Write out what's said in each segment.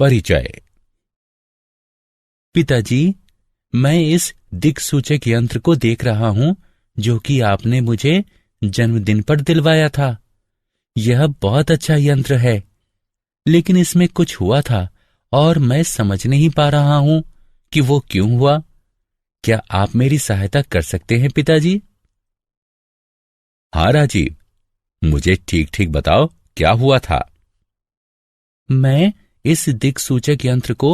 परिचय। पिताजी, मैं इस दिक्सूचक यंत्र को देख रहा हूं जो कि आपने मुझे जन्मदिन पर दिलवाया था। यह बहुत अच्छा यंत्र है, लेकिन इसमें कुछ हुआ था और मैं समझ नहीं पा रहा हूं कि वो क्यों हुआ। क्या आप मेरी सहायता कर सकते हैं पिताजी? हाँ राजीव, मुझे ठीक ठीक बताओ क्या हुआ था। मैं इस दिक्सूचक यंत्र को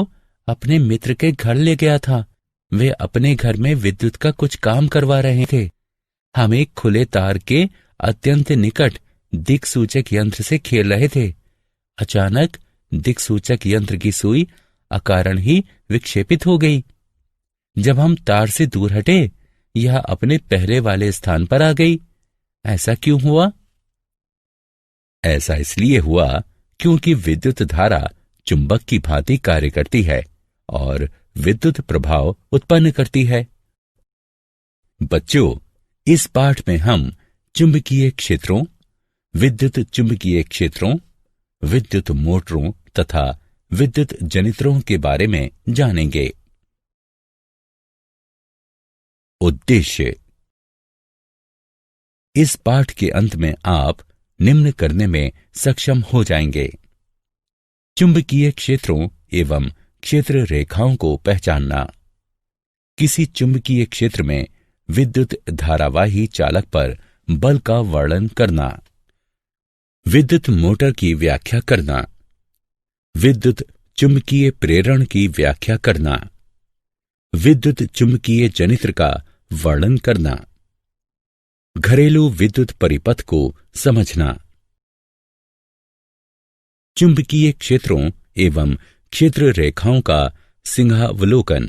अपने मित्र के घर ले गया था। वे अपने घर में विद्युत का कुछ काम करवा रहे थे। हम एक खुले तार के अत्यंत निकट दिक्सूचक यंत्र से खेल रहे थे। अचानक दिक्सूचक यंत्र की सुई अकारण ही विक्षेपित हो गई। जब हम तार से दूर हटे, यह अपने पहले वाले स्थान पर आ गई। ऐसा क्यों हुआ? ऐसा इसलिए हुआ क्योंकि विद्युत धारा चुंबक की भांति कार्य करती है और विद्युत प्रभाव उत्पन्न करती है। बच्चों, इस पाठ में हम चुंबकीय क्षेत्रों, विद्युत चुंबकीय क्षेत्रों, विद्युत मोटरों तथा विद्युत जनित्रों के बारे में जानेंगे। उद्देश्य। इस पाठ के अंत में आप निम्न करने में सक्षम हो जाएंगे: चुंबकीय क्षेत्रों एवं क्षेत्र रेखाओं को पहचानना, किसी चुंबकीय क्षेत्र में विद्युत धारावाही चालक पर बल का वर्णन करना, विद्युत मोटर की व्याख्या करना, विद्युत चुंबकीय प्रेरण की व्याख्या करना, विद्युत चुंबकीय जनित्र का वर्णन करना, घरेलू विद्युत परिपथ को समझना। चुंबकीय क्षेत्रों एवं क्षेत्र रेखाओं का सिंहावलोकन।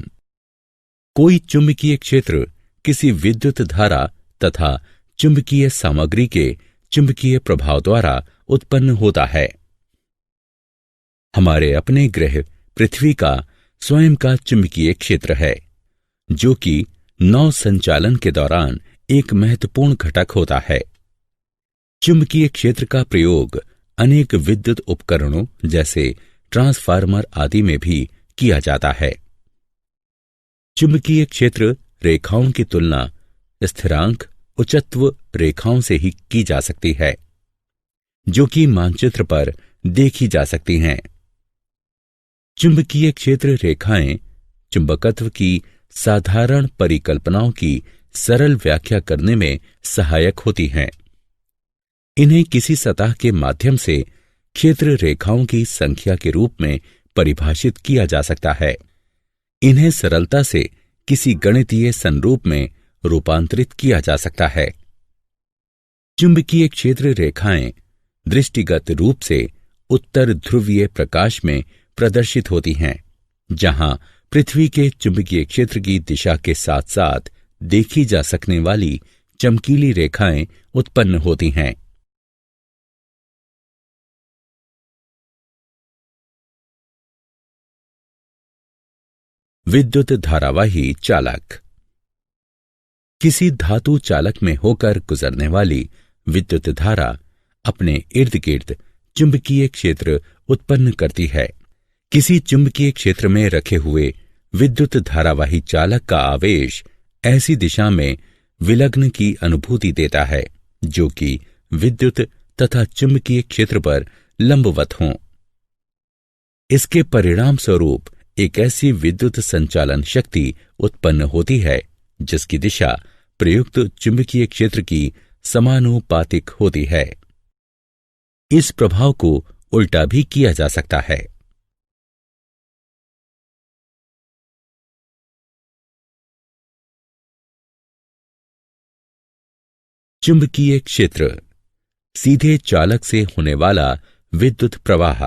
कोई चुंबकीय क्षेत्र किसी विद्युत धारा तथा चुंबकीय सामग्री के चुंबकीय प्रभाव द्वारा उत्पन्न होता है। हमारे अपने ग्रह पृथ्वी का स्वयं का चुंबकीय क्षेत्र है, जो कि नौ संचालन के दौरान एक महत्वपूर्ण घटक होता है। चुंबकीय क्षेत्र का प्रयोग अनेक विद्युत उपकरणों जैसे ट्रांसफार्मर आदि में भी किया जाता है। चुंबकीय क्षेत्र रेखाओं की तुलना स्थिरांक उच्चत्व रेखाओं से ही की जा सकती है, जो कि मानचित्र पर देखी जा सकती हैं। चुंबकीय क्षेत्र रेखाएं चुंबकत्व की साधारण परिकल्पनाओं की सरल व्याख्या करने में सहायक होती हैं। इन्हें किसी सतह के माध्यम से क्षेत्र रेखाओं की संख्या के रूप में परिभाषित किया जा सकता है। इन्हें सरलता से किसी गणितीय संरूप में रूपांतरित किया जा सकता है। चुंबकीय क्षेत्र रेखाएं दृष्टिगत रूप से उत्तर ध्रुवीय प्रकाश में प्रदर्शित होती हैं, जहां पृथ्वी के चुंबकीय क्षेत्र की दिशा के साथ साथ देखी जा सकने वाली चमकीली रेखाएं उत्पन्न होती हैं। विद्युत धारावाही चालक। किसी धातु चालक में होकर गुजरने वाली विद्युत धारा अपने इर्द गिर्द चुंबकीय क्षेत्र उत्पन्न करती है। किसी चुंबकीय क्षेत्र में रखे हुए विद्युत धारावाही चालक का आवेश ऐसी दिशा में विलग्न की अनुभूति देता है जो कि विद्युत तथा चुंबकीय क्षेत्र पर लंबवत हों। इसके परिणाम स्वरूप एक ऐसी विद्युत संचालन शक्ति उत्पन्न होती है जिसकी दिशा प्रयुक्त चुंबकीय क्षेत्र की समानुपातिक होती है। इस प्रभाव को उल्टा भी किया जा सकता है। चुंबकीय क्षेत्र, सीधे चालक से होने वाला विद्युत प्रवाह।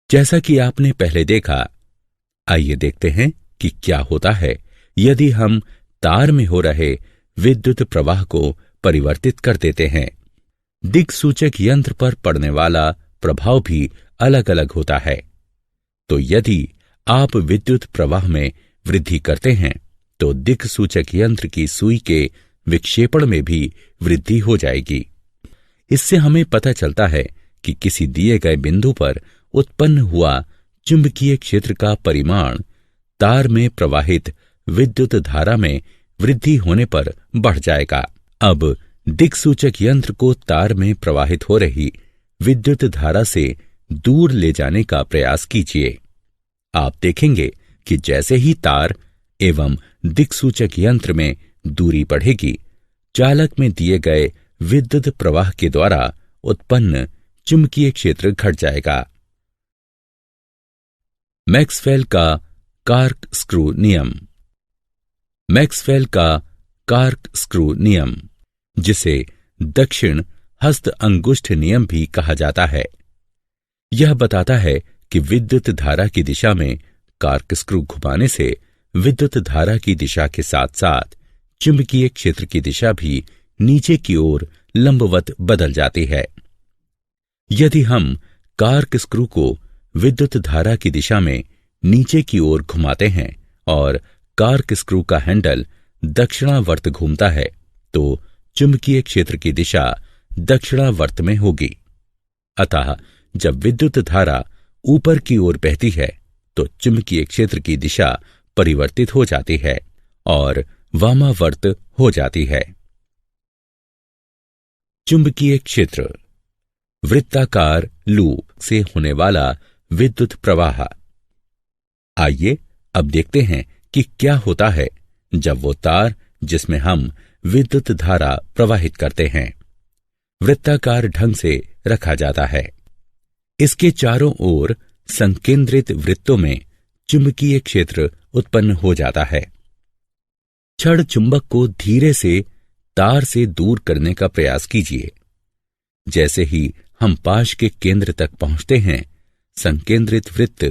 जैसा कि आपने पहले देखा, आइए देखते हैं कि क्या होता है यदि हम तार में हो रहे विद्युत प्रवाह को परिवर्तित कर देते हैं। दिक्सूचक यंत्र पर पड़ने वाला प्रभाव भी अलग अलग होता है। तो यदि आप विद्युत प्रवाह में वृद्धि करते हैं तो दिक्सूचक यंत्र की सुई के विक्षेपण में भी वृद्धि हो जाएगी। इससे हमें पता चलता है कि किसी दिए गए बिंदु पर उत्पन्न हुआ चुंबकीय क्षेत्र का परिमाण तार में प्रवाहित विद्युत धारा में वृद्धि होने पर बढ़ जाएगा। अब दिक्सूचक यंत्र को तार में प्रवाहित हो रही विद्युत धारा से दूर ले जाने का प्रयास कीजिए। आप देखेंगे कि जैसे ही तार एवं दिक्सूचक यंत्र में दूरी बढ़ेगी, चालक में दिए गए विद्युत प्रवाह के द्वारा उत्पन्न चुंबकीय क्षेत्र घट जाएगा। मैक्सवेल का कॉर्कस्क्रू नियम। मैक्सवेल का कॉर्कस्क्रू नियम, जिसे दक्षिण हस्त अंगुष्ठ नियम भी कहा जाता है, यह बताता है कि विद्युत धारा की दिशा में कॉर्कस्क्रू घुमाने से विद्युत धारा की दिशा के साथ साथ चुंबकीय क्षेत्र की दिशा भी नीचे की ओर लंबवत बदल जाती है। यदि हम कॉर्कस्क्रू को विद्युत धारा की दिशा में नीचे की ओर घुमाते हैं और कॉर्कस्क्रू का हैंडल दक्षिणावर्त घूमता है, तो चुंबकीय क्षेत्र की दिशा दक्षिणावर्त में होगी। अतः जब विद्युत धारा ऊपर की ओर बहती है तो चुंबकीय क्षेत्र की दिशा परिवर्तित हो जाती है और वामावर्त हो जाती है। चुंबकीय क्षेत्र, वृत्ताकार लूप से होने वाला विद्युत प्रवाह। आइए अब देखते हैं कि क्या होता है जब वो तार जिसमें हम विद्युत धारा प्रवाहित करते हैं वृत्ताकार ढंग से रखा जाता है। इसके चारों ओर संकेंद्रित वृत्तों में चुंबकीय क्षेत्र उत्पन्न हो जाता है। छड़ चुंबक को धीरे से तार से दूर करने का प्रयास कीजिए। जैसे ही हम पाश के केंद्र तक पहुंचते हैं, संकेंद्रित वृत्त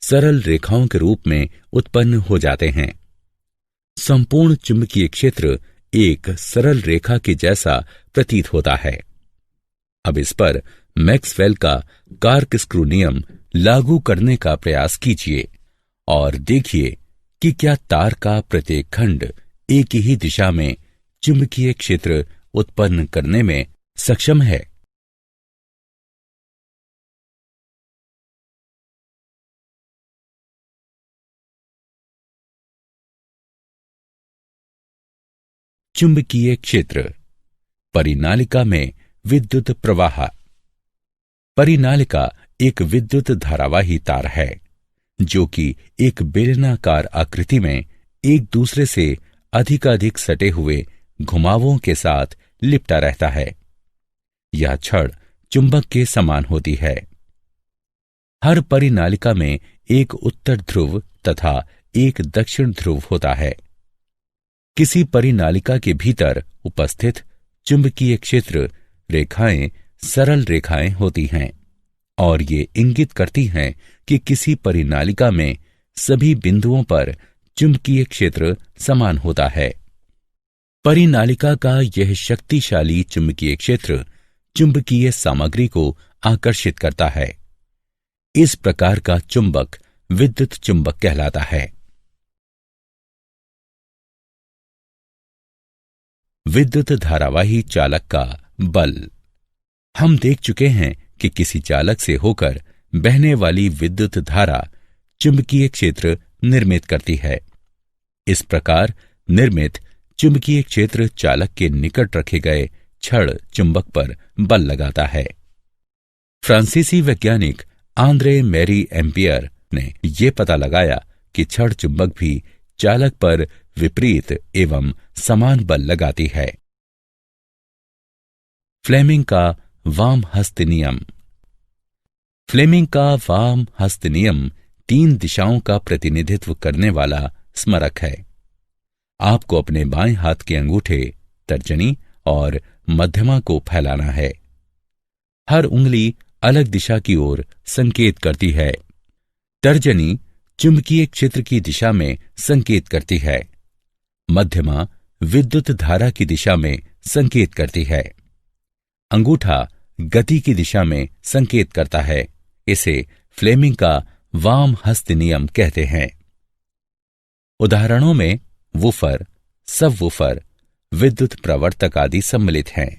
सरल रेखाओं के रूप में उत्पन्न हो जाते हैं। संपूर्ण चुंबकीय क्षेत्र एक सरल रेखा के जैसा प्रतीत होता है। अब इस पर मैक्सवेल का कॉर्कस्क्रू नियम लागू करने का प्रयास कीजिए और देखिए कि क्या तार का प्रत्येक खंड एक ही दिशा में चुंबकीय क्षेत्र उत्पन्न करने में सक्षम है। चुंबकीय क्षेत्र, परिनालिका में विद्युत प्रवाह। परिनालिका एक विद्युत धारावाही तार है जो कि एक बेलनाकार आकृति में एक दूसरे से अधिकाधिक सटे हुए घुमावों के साथ लिपटा रहता है। यह छड़ चुंबक के समान होती है। हर परिनालिका में एक उत्तर ध्रुव तथा एक दक्षिण ध्रुव होता है। किसी परिनालिका के भीतर उपस्थित चुंबकीय क्षेत्र रेखाएं सरल रेखाएं होती हैं और ये इंगित करती हैं कि किसी परिनालिका में सभी बिंदुओं पर चुंबकीय क्षेत्र समान होता है। परिनालिका का यह शक्तिशाली चुंबकीय क्षेत्र चुंबकीय सामग्री को आकर्षित करता है। इस प्रकार का चुंबक विद्युत चुंबक कहलाता है। विद्युत धारावाही चालक का बल। हम देख चुके हैं कि किसी चालक से होकर बहने वाली विद्युत धारा चुंबकीय क्षेत्र निर्मित करती है। इस प्रकार निर्मित चुंबकीय क्षेत्र चालक के निकट रखे गए छड़ चुंबक पर बल लगाता है। फ्रांसीसी वैज्ञानिक आंद्रे मैरी एम्पियर ने यह पता लगाया कि छड़ चुंबक भी चालक पर विपरीत एवं समान बल लगाती है। फ्लेमिंग का वाम हस्त नियम। फ्लेमिंग का वाम हस्त नियम 3 दिशाओं का प्रतिनिधित्व करने वाला स्मारक है। आपको अपने बाएं हाथ के अंगूठे, तर्जनी और मध्यमा को फैलाना है। हर उंगली अलग दिशा की ओर संकेत करती है। तर्जनी चुंबकीय क्षेत्र की दिशा में संकेत करती है। मध्यमा विद्युत धारा की दिशा में संकेत करती है। अंगूठा गति की दिशा में संकेत करता है। इसे फ्लेमिंग का वाम हस्त नियम कहते हैं। उदाहरणों में वूफर, सबवूफर, विद्युत प्रवर्तक आदि सम्मिलित हैं।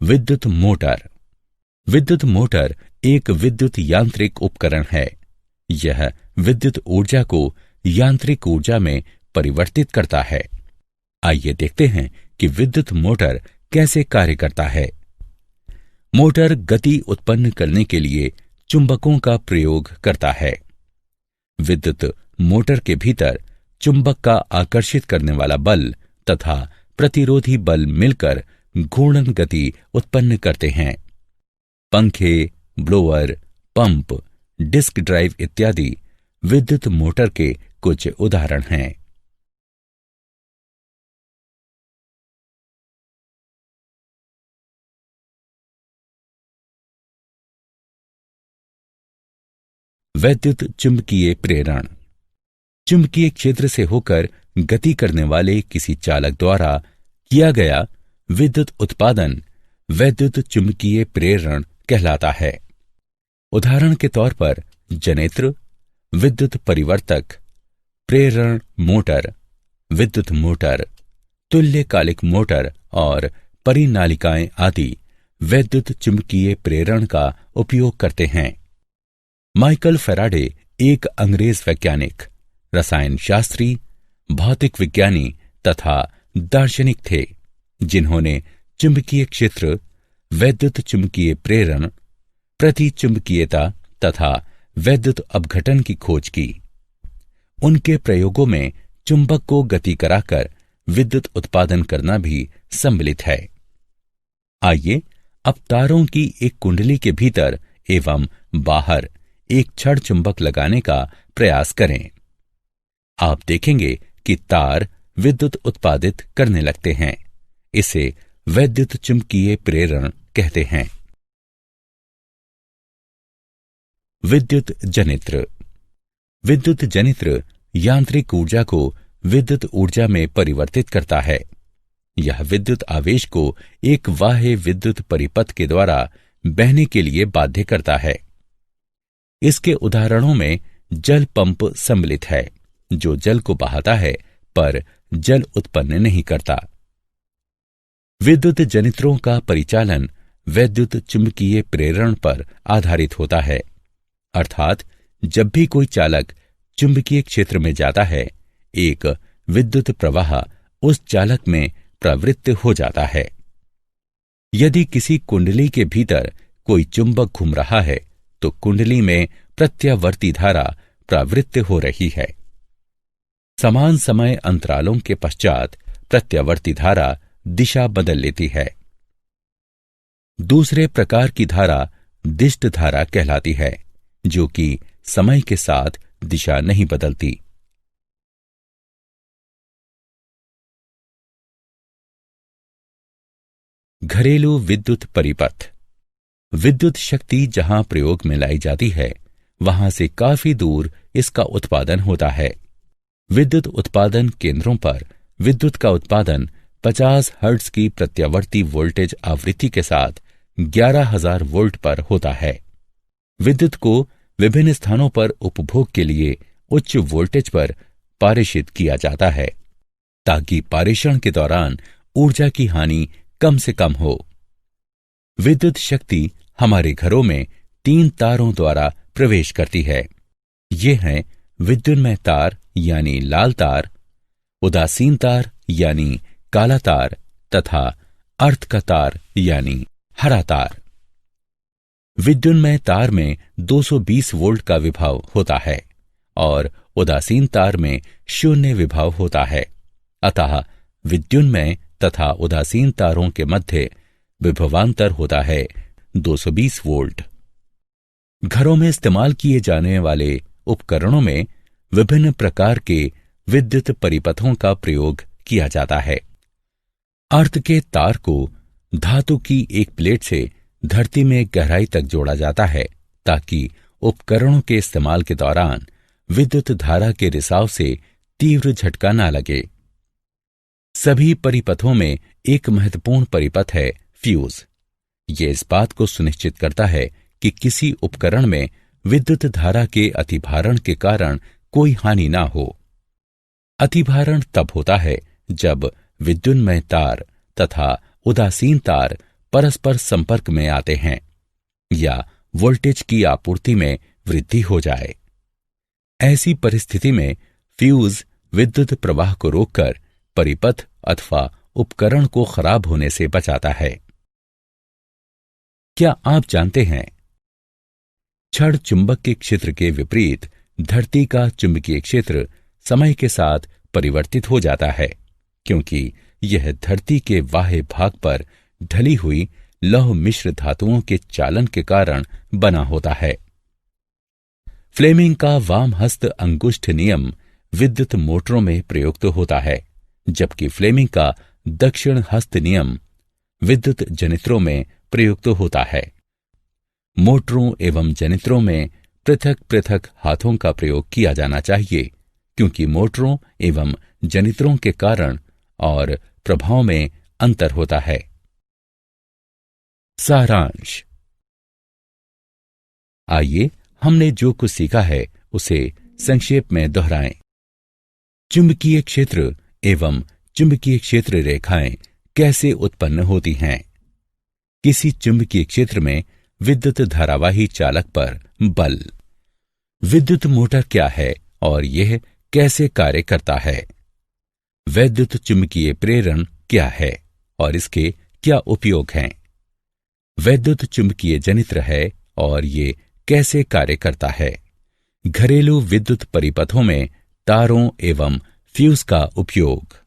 विद्युत मोटर। विद्युत मोटर एक विद्युत यांत्रिक उपकरण है। यह विद्युत ऊर्जा को यांत्रिक ऊर्जा में परिवर्तित करता है। आइए देखते हैं कि विद्युत मोटर कैसे कार्य करता है। मोटर गति उत्पन्न करने के लिए चुंबकों का प्रयोग करता है। विद्युत मोटर के भीतर चुंबक का आकर्षित करने वाला बल तथा प्रतिरोधी बल मिलकर घूर्णन गति उत्पन्न करते हैं। पंखे, ब्लोअर, पंप, डिस्क ड्राइव इत्यादि विद्युत मोटर के कुछ उदाहरण हैं। वैद्युत चुंबकीय प्रेरण। चुंबकीय क्षेत्र से होकर गति करने वाले किसी चालक द्वारा किया गया विद्युत उत्पादन वैद्युत चुंबकीय प्रेरण कहलाता है। उदाहरण के तौर पर जनित्र, विद्युत परिवर्तक, प्रेरण मोटर, विद्युत मोटर, तुल्यकालिक मोटर और परिनालिकाएं आदि वैद्युत चुंबकीय प्रेरण का उपयोग करते हैं। माइकल फैराडे एक अंग्रेज वैज्ञानिक, रसायन शास्त्री, भौतिक विज्ञानी तथा दार्शनिक थे, जिन्होंने चुंबकीय क्षेत्र, वैद्युत चुंबकीय प्रेरण, प्रतिचुंबकीयता तथा वैद्युत अपघटन की खोज की। उनके प्रयोगों में चुंबक को गति कराकर विद्युत उत्पादन करना भी सम्मिलित है। आइए अब तारों की एक कुंडली के भीतर एवं बाहर एक छड़ चुंबक लगाने का प्रयास करें। आप देखेंगे कि तार विद्युत उत्पादित करने लगते हैं। इसे वैद्युत चुंबकीय प्रेरण कहते हैं। विद्युत जनित्र। विद्युत जनित्र यांत्रिक ऊर्जा को विद्युत ऊर्जा में परिवर्तित करता है। यह विद्युत आवेश को एक बाह्य विद्युत परिपथ के द्वारा बहने के लिए बाध्य करता है। इसके उदाहरणों में जल पंप सम्मिलित है, जो जल को बहाता है पर जल उत्पन्न नहीं करता। विद्युत जनित्रों का परिचालन वैद्युत चुंबकीय प्रेरण पर आधारित होता है, अर्थात जब भी कोई चालक चुंबकीय क्षेत्र में जाता है, एक विद्युत प्रवाह उस चालक में प्रवृत्त हो जाता है। यदि किसी कुंडली के भीतर कोई चुंबक घूम रहा है तो कुंडली में प्रत्यावर्ती धारा प्रवृत्त हो रही है। समान समय अंतरालों के पश्चात प्रत्यावर्ती धारा दिशा बदल लेती है। दूसरे प्रकार की धारा दिष्ट धारा कहलाती है, जो कि समय के साथ दिशा नहीं बदलती। घरेलू विद्युत परिपथ। विद्युत शक्ति जहां प्रयोग में लाई जाती है, वहां से काफी दूर इसका उत्पादन होता है। विद्युत उत्पादन केंद्रों पर विद्युत का उत्पादन 50 हर्ट्ज की प्रत्यावर्ती वोल्टेज आवृत्ति के साथ 11,000 वोल्ट पर होता है। विद्युत को विभिन्न स्थानों पर उपभोग के लिए उच्च वोल्टेज पर पारेषित किया जाता है, ताकि पारेषण के दौरान ऊर्जा की हानि कम से कम हो। विद्युत शक्ति हमारे घरों में 3 तारों द्वारा प्रवेश करती है। ये हैं विद्युन्मय तार यानी लाल तार, उदासीन तार यानी काला तार तथा अर्थ का तार यानी हरा तार। विद्युन्मय तार में 220 वोल्ट का विभव होता है और उदासीन तार में 0 विभव होता है। अतः विद्युन्मय तथा उदासीन तारों के मध्य विभवांतर होता है 220 वोल्ट। घरों में इस्तेमाल किए जाने वाले उपकरणों में विभिन्न प्रकार के विद्युत परिपथों का प्रयोग किया जाता है। अर्थ के तार को धातु की एक प्लेट से धरती में गहराई तक जोड़ा जाता है, ताकि उपकरणों के इस्तेमाल के दौरान विद्युत धारा के रिसाव से तीव्र झटका न लगे। सभी परिपथों में एक महत्वपूर्ण परिपथ है फ्यूज। ये इस बात को सुनिश्चित करता है कि किसी उपकरण में विद्युत धारा के अतिभारण के कारण कोई हानि ना हो। अतिभारण तब होता है जब विद्युन्मय तार तथा उदासीन तार परस्पर संपर्क में आते हैं या वोल्टेज की आपूर्ति में वृद्धि हो जाए। ऐसी परिस्थिति में फ्यूज विद्युत प्रवाह को रोककर परिपथ अथवा उपकरण को खराब होने से बचाता है। क्या आप जानते हैं, छड़ चुंबक के क्षेत्र के विपरीत धरती का चुंबकीय क्षेत्र समय के साथ परिवर्तित हो जाता है, क्योंकि यह धरती के बाह्य भाग पर ढली हुई लौह मिश्र धातुओं के चालन के कारण बना होता है। फ्लेमिंग का वाम हस्त अंगुष्ठ नियम विद्युत मोटरों में प्रयुक्त होता है, जबकि फ्लेमिंग का दक्षिण हस्त नियम विद्युत जनित्रों में प्रयुक्त होता है। मोटरों एवं जनित्रों में पृथक पृथक हाथों का प्रयोग किया जाना चाहिए, क्योंकि मोटरों एवं जनित्रों के कारण और प्रभाव में अंतर होता है। सारांश। आइए हमने जो कुछ सीखा है उसे संक्षेप में दोहराएं। चुंबकीय क्षेत्र एवं चुंबकीय क्षेत्र रेखाएं कैसे उत्पन्न होती हैं? किसी चुंबकीय क्षेत्र में विद्युत धारावाही चालक पर बल। विद्युत मोटर क्या है और यह कैसे कार्य करता है? वैद्युत चुंबकीय प्रेरण क्या है और इसके क्या उपयोग हैं? वैद्युत चुंबकीय जनित्र है और ये कैसे कार्य करता है? घरेलू विद्युत परिपथों में तारों एवं फ्यूज का उपयोग।